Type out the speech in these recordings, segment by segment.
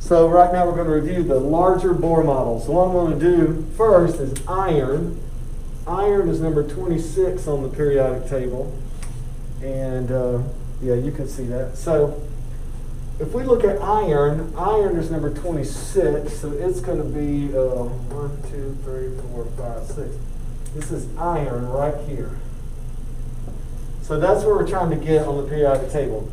So right now we're going to review the larger Bohr model. So what I'm going to do first is iron. Iron is number 26 on the periodic table. And yeah, you can see that. So if we look at iron, iron is number 26. So it's going to be 1, 2, 3, 4, 5, 6. This is iron right here. So that's what we're trying to get on the periodic table.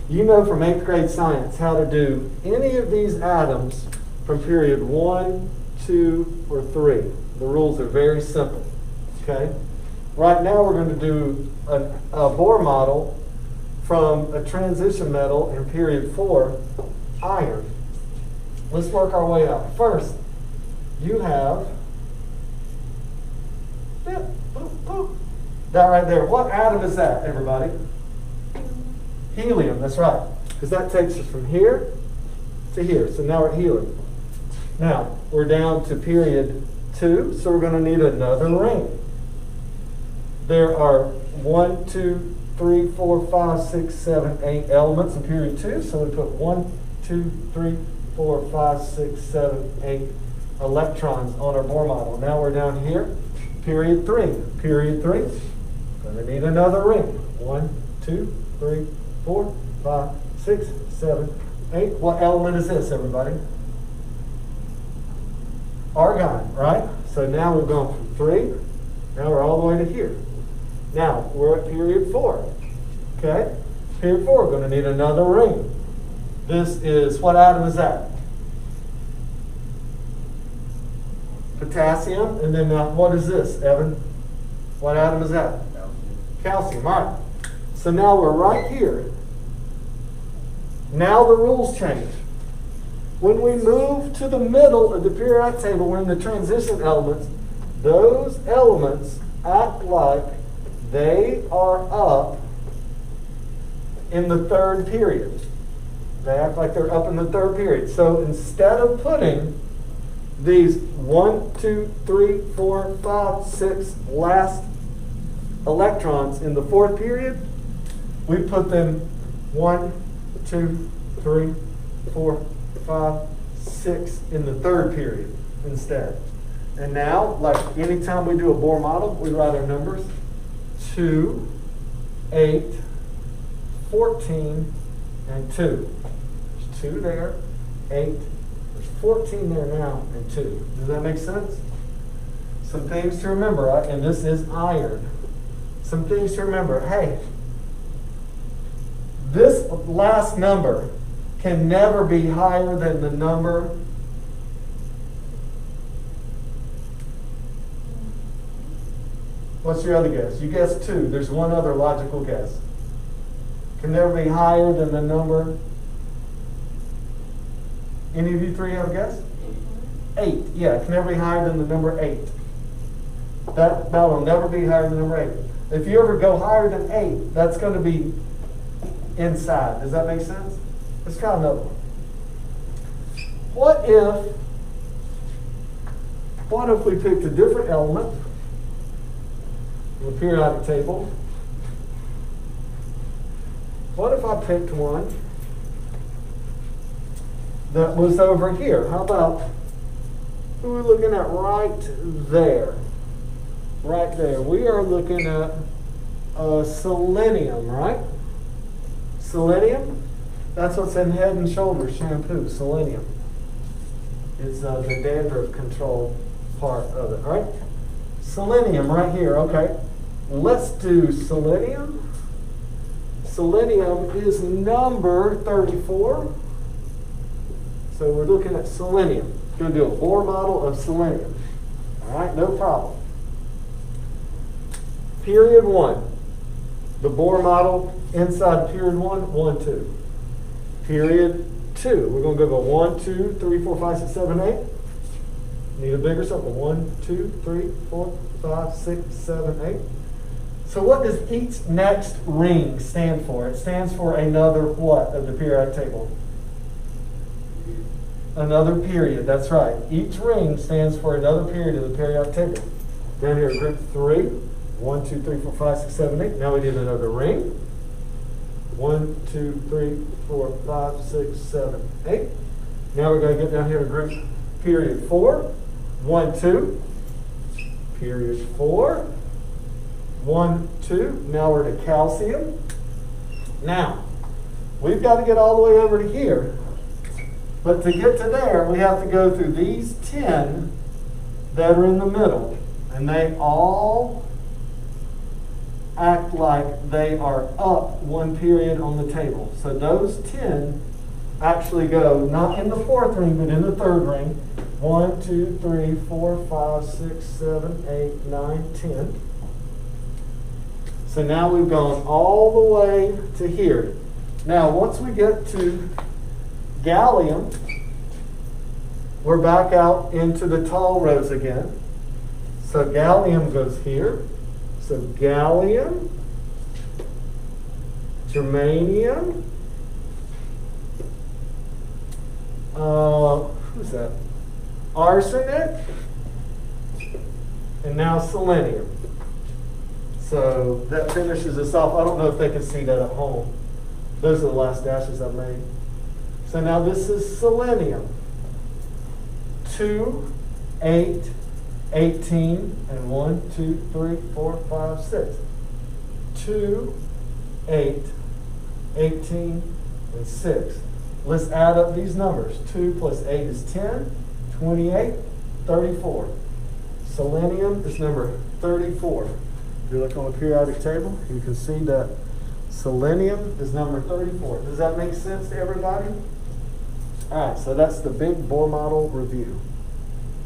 You know from 8th grade science how to do any of these atoms from period 1, 2, or 3. The rules are very simple. Okay? Right now we're going to do a Bohr model from a transition metal in period 4, iron. Let's work our way out. First, you have that right there. What atom is that, everybody? Helium, that's right. Because that takes us from here to here. So now we're at helium. Now, we're down to period 2, so we're going to need another ring. There are 1, 2, 3, 4, 5, 6, 7, 8 elements in period 2. So we put 1, 2, 3, 4, 5, 6, 7, 8 electrons on our Bohr model. Now we're down here, period 3. Period 3, going to need another ring. 1, 2, 3, 4, 5, 6, 7, 8. What element is this, everybody? Argon, right? So now we've gone from 3, now we're all the way to here. Now, we're at period 4. Okay? Period 4, we're going to need another ring. This is, what atom is that? Potassium. And then now, what is this, Evan? What atom is that? Calcium. All right. So now we're right here. Now the rules change. When we move to the middle of the periodic table, we're in the transition elements. Those elements act like they are up in the third period. They act like they're up in the third period. So instead of putting these 1, 2, 3, 4, 5, 6 last electrons in the fourth period, we put them 1, 2, 3, 4, 5, 6 in the third period instead. And now, like anytime we do a Bohr model, we write our numbers. 2, 8, 14, and 2. There's 2 there, 8, there's 14 there now, and 2. Does that make sense? Some things to remember, right? And this is iron. Some things to remember. Hey, this last number can never be higher than the number What's your other guess? You guessed 2. There's one other logical guess. Can never be higher than the number. Any of you 3 have a guess? 8. Yeah, it can never be higher than the number 8. That will never be higher than the number 8. If you ever go higher than 8, that's going to be inside. Does that make sense? Let's try another one. What if we picked a different element in the periodic table? What if I picked one that was over here? How about, who are we looking at right there? Right there. We are looking at selenium, right? Selenium? That's what's in Head and Shoulders shampoo, selenium. It's the dandruff control part of it, all right? Selenium right here, okay. Let's do selenium. Selenium is number 34. So we're looking at selenium. We're going to do a Bohr model of selenium. All right, no problem. Period 1. The Bohr model inside period 1, 1, 2. Period 2. We're going to go 1, 2, 3, 4, 5, 6, 7, 8. Need a bigger circle. 1, 2, 3, 4, 5, 6, 7, 8. So what does each next ring stand for? It stands for another what of the periodic table? Another period, that's right. Each ring stands for another period of the periodic table. Down here, group 3. 1, 2, 3, 4, 5, 6, 7, 8. Now we need another ring. 1, 2, 3, 4, 5, 6, 7, 8. Now we're going to get down here to group period 4, 1, 2. Period 4, 1, 2. Now we're to calcium. Now, we've got to get all the way over to here. But to get to there, we have to go through these 10 that are in the middle. And they all act like they are up one period on the table. So those 10 actually go not in the 4th ring, but in the 3rd ring. 1, 2, 3, 4, 5, 6, 7, 8, 9, 10. So now we've gone all the way to here. Now, once we get to gallium, we're back out into the tall rows again. So gallium goes here. So gallium, germanium, who's that? Arsenic, and now selenium. So that finishes us off. I don't know if they can see that at home. Those are the last dashes I made. So now this is selenium. 2, 8, 18, and 1, 2, 3, 4, 5, 6. 2, 8, 18, and 6. Let's add up these numbers. 2 plus 8 is 10, 28, 34. Selenium is number 34. If you look on the periodic table, you can see that selenium is number 34. Does that make sense to everybody? All right, so that's the big Bohr model review.